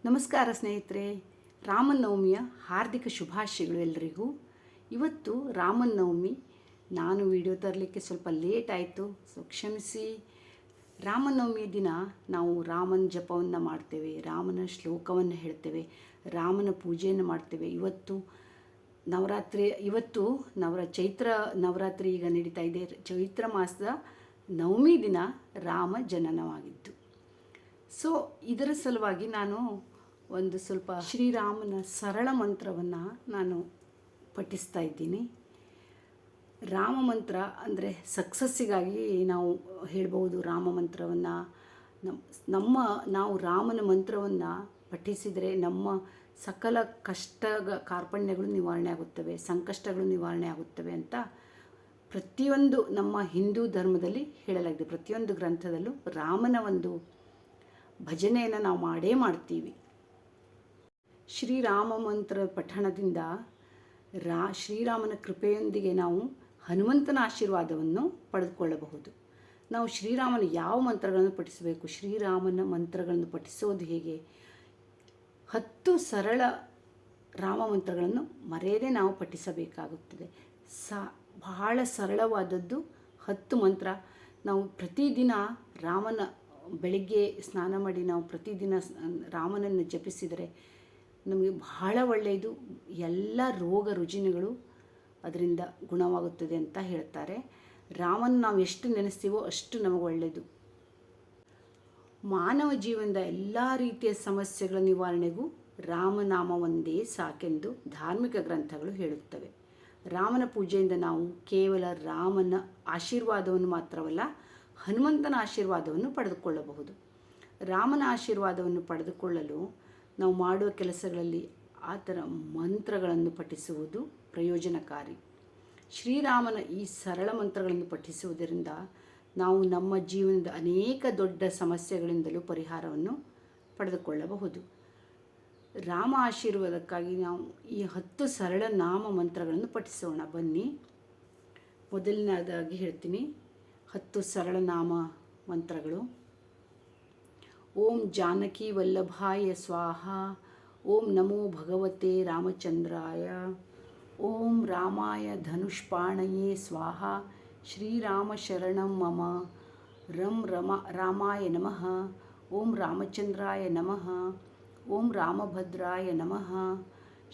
ನಮಸ್ಕಾರ ಸ್ನೇಹಿತರೆ, ರಾಮನವಮಿಯ ಹಾರ್ದಿಕ ಶುಭಾಶಯಗಳು ಎಲ್ಲರಿಗೂ. ಇವತ್ತು ರಾಮನವಮಿ. ನಾನು ವಿಡಿಯೋ ತರಲಿಕ್ಕೆ ಸ್ವಲ್ಪ ಲೇಟ್ ಆಯಿತು, ಸೊ ಕ್ಷಮಿಸಿ. ರಾಮನವಮಿಯ ದಿನ ನಾವು ರಾಮನ ಜಪವನ್ನು ಮಾಡ್ತೇವೆ, ರಾಮನ ಶ್ಲೋಕವನ್ನು ಹೇಳ್ತೇವೆ, ರಾಮನ ಪೂಜೆಯನ್ನು ಮಾಡ್ತೇವೆ. ಇವತ್ತು ಚೈತ್ರ ನವರಾತ್ರಿ ಈಗ ನಡೀತಾ ಇದೆ. ಚೈತ್ರ ಮಾಸದ ನವಮಿ ದಿನ ರಾಮ ಜನನವಾಗಿದ್ದು. ಸೊ ಇದರ ಸಲುವಾಗಿ ನಾನು ಒಂದು ಸ್ವಲ್ಪ ಶ್ರೀರಾಮನ ಸರಳ ಮಂತ್ರವನ್ನು ನಾನು ಪಠಿಸ್ತಾ ಇದ್ದೀನಿ. ರಾಮ ಮಂತ್ರ ಅಂದರೆ ಸಕ್ಸಸ್ಸಿಗಾಗಿ ನಾವು ಹೇಳ್ಬೋದು ರಾಮ ಮಂತ್ರವನ್ನು. ನಾವು ರಾಮನ ಮಂತ್ರವನ್ನು ಪಠಿಸಿದರೆ ನಮ್ಮ ಸಕಲ ಕಾರ್ಪಣ್ಯಗಳು ನಿವಾರಣೆ ಆಗುತ್ತವೆ, ಸಂಕಷ್ಟಗಳು ನಿವಾರಣೆ ಆಗುತ್ತವೆ ಅಂತ ಪ್ರತಿಯೊಂದು ನಮ್ಮ ಹಿಂದೂ ಧರ್ಮದಲ್ಲಿ ಹೇಳಲಾಗಿದೆ. ಪ್ರತಿಯೊಂದು ಗ್ರಂಥದಲ್ಲೂ ರಾಮನ ಒಂದು ಭಜನೆಯನ್ನು ನಾವು ಮಾಡೇ ಮಾಡ್ತೀವಿ. ಶ್ರೀರಾಮ ಮಂತ್ರ ಪಠಣದಿಂದ ಶ್ರೀರಾಮನ ಕೃಪೆಯೊಂದಿಗೆ ನಾವು ಹನುಮಂತನ ಆಶೀರ್ವಾದವನ್ನು ಪಡೆದುಕೊಳ್ಳಬಹುದು. ನಾವು ಶ್ರೀರಾಮನ ಯಾವ ಮಂತ್ರಗಳನ್ನು ಪಠಿಸಬೇಕು, ಶ್ರೀರಾಮನ ಮಂತ್ರಗಳನ್ನು ಪಠಿಸೋದು ಹೇಗೆ, 10 ಸರಳ ರಾಮ ಮಂತ್ರಗಳನ್ನು ಮರೆಯದೇ ನಾವು ಪಠಿಸಬೇಕಾಗುತ್ತದೆ. ಬಹಳ ಸರಳವಾದದ್ದು 10 ಮಂತ್ರ. ನಾವು ಪ್ರತಿದಿನ ಬೆಳಿಗ್ಗೆ ಸ್ನಾನ ಮಾಡಿ ನಾವು ಪ್ರತಿದಿನ ರಾಮನನ್ನು ಜಪಿಸಿದರೆ ನಮಗೆ ಬಹಳ ಒಳ್ಳೆಯದು. ಎಲ್ಲ ರೋಗ ರುಜಿನಗಳು ಅದರಿಂದ ಗುಣವಾಗುತ್ತದೆ ಅಂತ ಹೇಳ್ತಾರೆ. ರಾಮನ ನಾವು ಎಷ್ಟು ನೆನೆಸ್ತೀವೋ ಅಷ್ಟು ನಮಗೆ ಒಳ್ಳೆಯದು. ಮಾನವ ಜೀವನದ ಎಲ್ಲ ರೀತಿಯ ಸಮಸ್ಯೆಗಳ ನಿವಾರಣೆಗೂ ರಾಮನಾಮ ಒಂದೇ ಸಾಕೆಂದು ಧಾರ್ಮಿಕ ಗ್ರಂಥಗಳು ಹೇಳುತ್ತವೆ. ರಾಮನ ಪೂಜೆಯಿಂದ ನಾವು ಕೇವಲ ರಾಮನ ಆಶೀರ್ವಾದವನ್ನು ಮಾತ್ರವಲ್ಲ, ಹನುಮಂತನ ಆಶೀರ್ವಾದವನ್ನು ಪಡೆದುಕೊಳ್ಳಬಹುದು. ರಾಮನ ಆಶೀರ್ವಾದವನ್ನು ಪಡೆದುಕೊಳ್ಳಲು ನಾವು ಮಾಡುವ ಕೆಲಸಗಳಲ್ಲಿ ಆ ಥರ ಮಂತ್ರಗಳನ್ನು ಪಠಿಸುವುದು ಪ್ರಯೋಜನಕಾರಿ. ಶ್ರೀರಾಮನ ಈ ಸರಳ ಮಂತ್ರಗಳನ್ನು ಪಠಿಸುವುದರಿಂದ ನಾವು ನಮ್ಮ ಜೀವನದ ಅನೇಕ ದೊಡ್ಡ ಸಮಸ್ಯೆಗಳಿಂದಲೂ ಪರಿಹಾರವನ್ನು ಪಡೆದುಕೊಳ್ಳಬಹುದು. ರಾಮ ಆಶೀರ್ವಾದಕ್ಕಾಗಿ ನಾವು ಈ 10 ಸರಳ ನಾಮ ಮಂತ್ರಗಳನ್ನು ಪಠಿಸೋಣ ಬನ್ನಿ. ಮೊದಲನೇದಾಗಿ ಹೇಳ್ತೀನಿ 10 ಸರಳ ನಾಮ ಮಂತ್ರಗಳು. ಓಂ ಜಾನಕಿ ವಲ್ಲಭಾಯ ಸ್ವಾಹ. ಓಂ ನಮೋ ಭಗವತೆ ರಾಮಚಂದ್ರಾಯ. ಓಂ ರಾಮಾಯ ಧನುಷ್ಪಾಣಯೇ ಸ್ವಾಹ. ಶ್ರೀರಾಮ ಶರಣಂ ಮಮ. ರಾಮಾಯ ನಮಃ. ಓಂ ರಾಮಚಂದ್ರಾಯ ನಮಃ. ಓಂ ರಾಮಭದ್ರಾಯ ನಮಃ.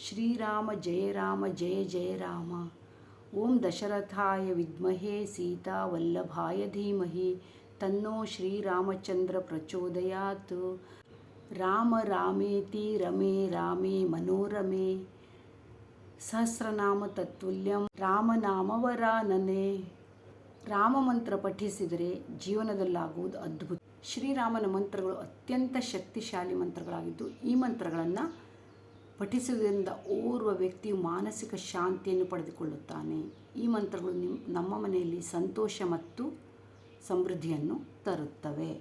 ಶ್ರೀರಾಮ ಜಯ ಜಯ ರಾಮ. ಓಂ ದಶರಥಾಯ ವಿದ್ಮಹೇ ಸೀತಾ ವಲ್ಲಭಾಯ ಧೀಮಹಿ ತನ್ನೋ ಶ್ರೀರಾಮಚಂದ್ರ ಪ್ರಚೋದಯಾತ್. ರಾಮ ರಾಮೇತಿ ರಮೇ ರಾಮೇ ಮನೋರಮೆ. ಸಹಸ್ರನಾಮ ತತ್ತುಲ್ಯಂ ರಾಮನಾಮವರಾನನೆ. ರಾಮ ಮಂತ್ರ ಪಠಿಸಿದರೆ ಜೀವನದಲ್ಲಾಗುವುದು ಅದ್ಭುತ. ಶ್ರೀರಾಮನ ಮಂತ್ರಗಳು ಅತ್ಯಂತ ಶಕ್ತಿಶಾಲಿ ಮಂತ್ರಗಳಾಗಿದ್ದು, ಈ ಮಂತ್ರಗಳನ್ನು ಪಠಿಸುವುದರಿಂದ ಓರ್ವ ವ್ಯಕ್ತಿಯು ಮಾನಸಿಕ ಶಾಂತಿಯನ್ನು ಪಡೆದುಕೊಳ್ಳುತ್ತಾನೆ. ಈ ಮಂತ್ರಗಳು ನಮ್ಮ ಮನೆಯಲ್ಲಿ ಸಂತೋಷ ಮತ್ತು ಸಮೃದ್ಧಿಯನ್ನು ತರುತ್ತವೆ.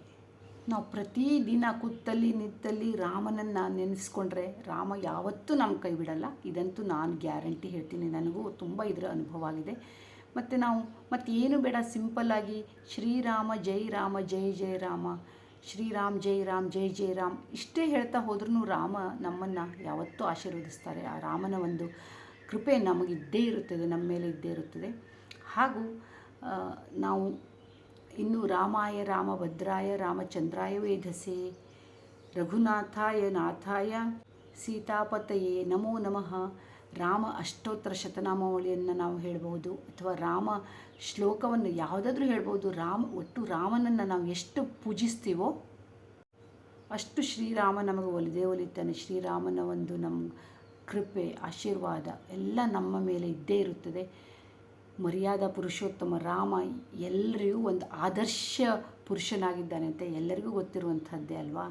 ನಾವು ಪ್ರತಿದಿನ ಕೂತಲ್ಲಿ ನಿಂತಲ್ಲಿ ರಾಮನನ್ನು ನೆನೆಸ್ಕೊಂಡ್ರೆ ರಾಮ ಯಾವತ್ತೂ ನಮ್ಮ ಕೈ ಬಿಡಲ್ಲ. ಇದಂತೂ ನಾನು ಗ್ಯಾರಂಟಿ ಹೇಳ್ತೀನಿ. ನನಗೂ ತುಂಬ ಇದರ ಅನುಭವ ಆಗಿದೆ. ಮತ್ತು ಏನು ಬೇಡ, ಸಿಂಪಲ್ಲಾಗಿ ಶ್ರೀರಾಮ ಜೈ ಜಯ ರಾಮ, ಶ್ರೀರಾಮ್ ಜೈ ಜಯ ರಾಮ್ ಇಷ್ಟೇ ಹೇಳ್ತಾ ಹೋದ್ರೂ ರಾಮ ನಮ್ಮನ್ನು ಯಾವತ್ತೂ ಆಶೀರ್ವದಿಸ್ತಾರೆ. ಆ ರಾಮನ ಒಂದು ಕೃಪೆ ನಮಗಿದ್ದೇ ಇರುತ್ತದೆ, ನಮ್ಮ ಮೇಲೆ ಇದ್ದೇ ಇರುತ್ತದೆ. ಹಾಗೂ ನಾವು ಇನ್ನು ರಾಮಾಯ ರಾಮಭದ್ರಾಯ ರಾಮಚಂದ್ರಾಯ ವೇಧಸೆ. ರಘುನಾಥಾಯ ನಾಥಾಯ ಸೀತಾಪತಯೇ ನಮೋ ನಮಃ. ರಾಮ ಅಷ್ಟೋತ್ತರ ಶತನಾಮಾವಳಿಯನ್ನು ನಾವು ಹೇಳ್ಬೋದು, ಅಥವಾ ರಾಮ ಶ್ಲೋಕವನ್ನು ಯಾವುದಾದ್ರೂ ಹೇಳ್ಬೋದು. ಒಟ್ಟು ರಾಮನನ್ನು ನಾವು ಎಷ್ಟು ಪೂಜಿಸ್ತೀವೋ ಅಷ್ಟು ಶ್ರೀರಾಮ ನಮಗೆ ಒಲಿತಾನೆ. ಶ್ರೀರಾಮನ ಒಂದು ನಮ್ಮ ಕೃಪೆ ಆಶೀರ್ವಾದ ಎಲ್ಲ ನಮ್ಮ ಮೇಲೆ ಇದ್ದೇ ಇರುತ್ತದೆ. ಮರ್ಯಾದಾ ಪುರುಷೋತ್ತಮ ರಾಮ ಎಲ್ಲರಿಗೂ ಒಂದು ಆದರ್ಶ ಪುರುಷನಾಗಿದ್ದಾನೆ ಅಂತ ಎಲ್ಲರಿಗೂ ಗೊತ್ತಿರುವಂಥದ್ದೇ ಅಲ್ವಾ.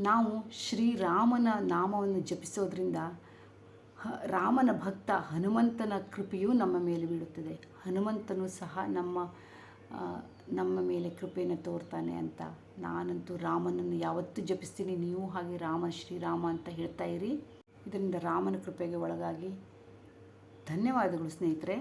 ನಾವು ಶ್ರೀರಾಮನ ನಾಮವನ್ನು ಜಪಿಸೋದ್ರಿಂದ ರಾಮನ ಭಕ್ತ ಹನುಮಂತನ ಕೃಪೆಯೂ ನಮ್ಮ ಮೇಲೆ ಬೀಳುತ್ತದೆ. ಹನುಮಂತನೂ ಸಹ ನಮ್ಮ ಮೇಲೆ ಕೃಪೆಯನ್ನು ತೋರ್ತಾನೆ ಅಂತ ನಾನಂತೂ ರಾಮನನ್ನು ಯಾವತ್ತೂ ಜಪಿಸ್ತೀನಿ. ನೀವು ಹಾಗೆ ಶ್ರೀರಾಮ ಅಂತ ಹೇಳ್ತಾ ಇರಿ. ಇದರಿಂದ ರಾಮನ ಕೃಪೆಗೆ ಒಳಗಾಗಿ. ಧನ್ಯವಾದಗಳು ಸ್ನೇಹಿತರೆ.